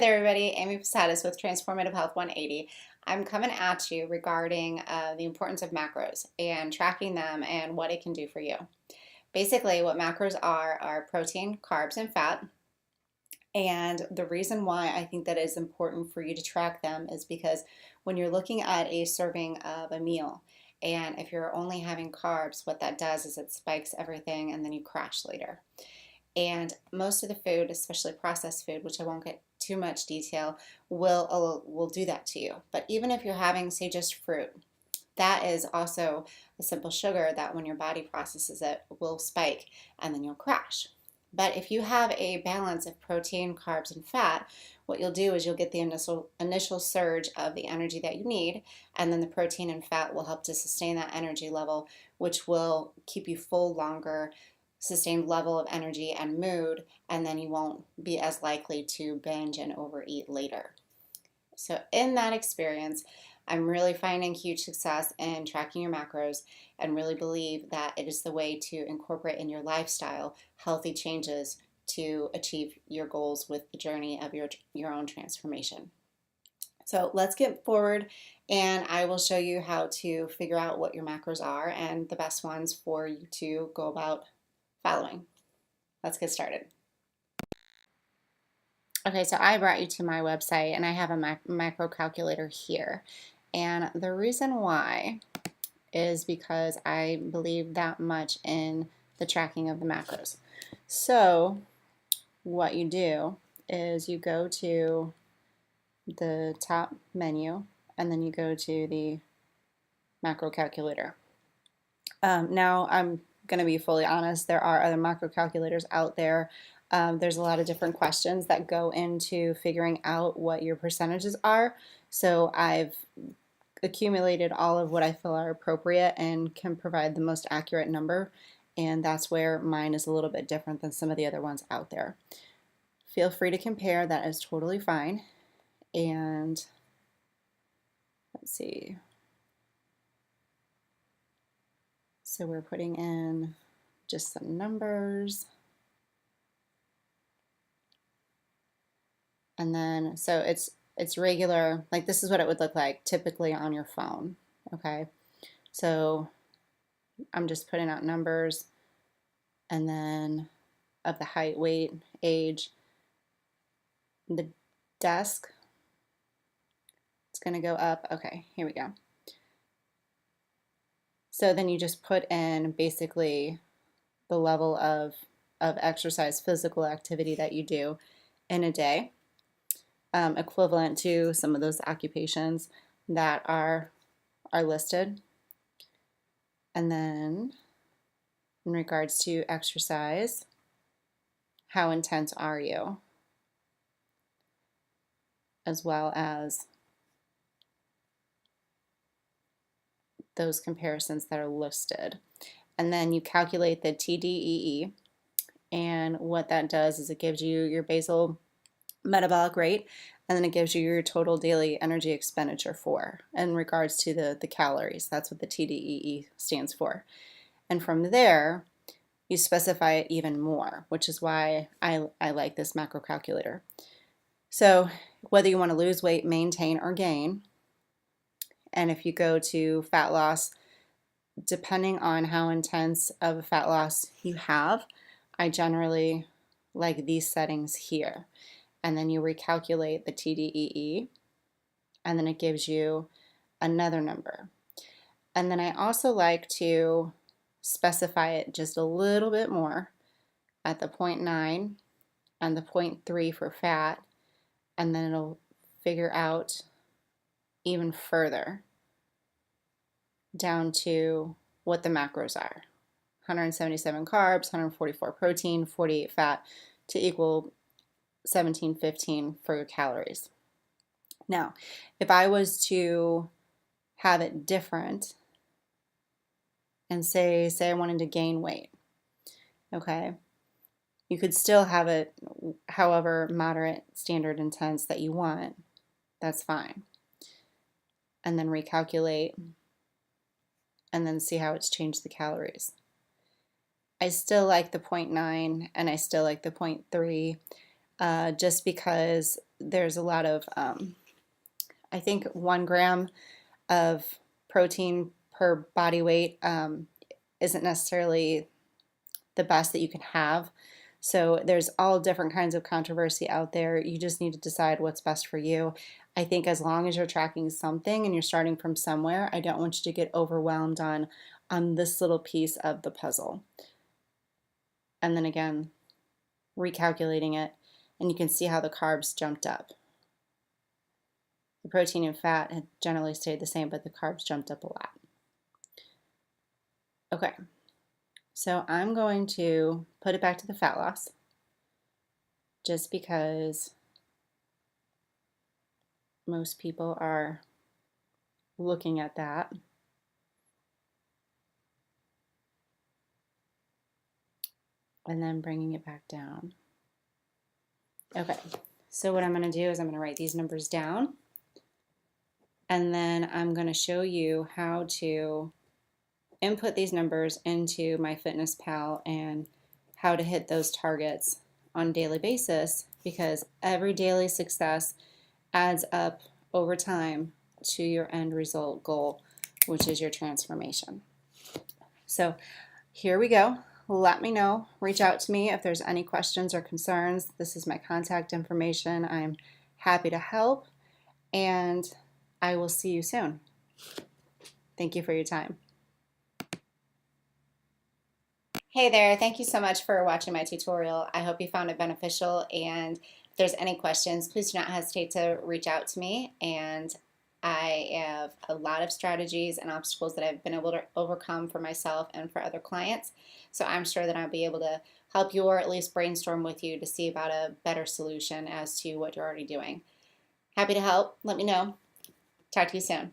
there, everybody. Amy Posadas with Transformative Health 180. I'm coming at you regarding the importance of macros and tracking them and what it can do for you. Basically, what macros are protein, carbs, and fat. And the reason why I think that it's important for you to track them is because when you're looking at a serving of a meal, and if you're only having carbs, what that does is it spikes everything and then you crash later. And most of the food, especially processed food, which I won't get too much detail, will do that to you. But even if you're having, say, just fruit, that is also a simple sugar that when your body processes it will spike and then you'll crash. But if you have a balance of protein, carbs, and fat, what you'll do is you'll get the initial surge of the energy that you need, and then the protein and fat will help to sustain that energy level, which will keep you full longer, sustained level of energy and mood, and then you won't be as likely to binge and overeat later. So in that experience, I'm really finding huge success in tracking your macros and really believe that it is the way to incorporate in your lifestyle healthy changes to achieve your goals with the journey of your own transformation. So let's get forward and I will show you how to figure out what your macros are and the best ones for you to go about following. Let's get started. Okay, so I brought you to my website and I have a macro calculator here. And the reason why is because I believe that much in the tracking of the macros. So what you do is you go to the top menu and then you go to the macro calculator. Now I'm going to be fully honest, there are other macro calculators out there. There's a lot of different questions that go into figuring out what your percentages are. So I've accumulated all of what I feel are appropriate and can provide the most accurate number, and that's where mine is a little bit different than some of the other ones out there. Feel free to compare, that is totally fine. And let's see. So we're putting in just some numbers. And then, so it's regular, like this is what it would look like typically on your phone, okay? So I'm just putting out numbers and then of the height, weight, age, the desk, it's going to go up. Okay, here we go. So then you just put in basically the level of exercise, physical activity that you do in a day, equivalent to some of those occupations that are listed. And then in regards to exercise, how intense are you? As well as those comparisons that are listed. And then you calculate the TDEE, and what that does is it gives you your basal metabolic rate, and then it gives you your total daily energy expenditure for in regards to the calories. That's what the TDEE stands for. And from there, you specify it even more, which is why I like this macro calculator. So whether you want to lose weight, maintain, or gain, and if you go to fat loss, depending on how intense of a fat loss you have, I generally like these settings here. And then you recalculate the TDEE, and then it gives you another number. And then I also like to specify it just a little bit more at the 0.9 and the 0.3 for fat, and then it'll figure out even further down to what the macros are. 177 carbs, 144 protein, 48 fat to equal 1715 for your calories. Now, if I was to have it different and say I wanted to gain weight, okay, you could still have it however moderate, standard, intense that you want. That's fine. And then recalculate and then see how it's changed the calories. I still like the 0.9 and I still like the 0.3 just because there's a lot of, I think 1 gram of protein per body weight isn't necessarily the best that you can have. So there's all different kinds of controversy out there. You just need to decide what's best for you. I think as long as you're tracking something and you're starting from somewhere, I don't want you to get overwhelmed on this little piece of the puzzle. And then again, recalculating it, and you can see how the carbs jumped up. The protein and fat had generally stayed the same, but the carbs jumped up a lot. Okay, so I'm going to put it back to the fat loss just because most people are looking at that. And then bringing it back down. Okay, so what I'm going to do is I'm going to write these numbers down, and then I'm going to show you how to input these numbers into MyFitnessPal and how to hit those targets on a daily basis, because every daily success adds up over time to your end result goal, which is your transformation. So here we go. Let me know. Reach out to me if there's any questions or concerns. This is my contact information. I'm happy to help, and I will see you soon. Thank you for your time. Hey there, thank you so much for watching my tutorial. I hope you found it beneficial, and if there's any questions, please do not hesitate to reach out to me. And I have a lot of strategies and obstacles that I've been able to overcome for myself and for other clients. So I'm sure that I'll be able to help you, or at least brainstorm with you to see about a better solution as to what you're already doing. Happy to help. Let me know. Talk to you soon.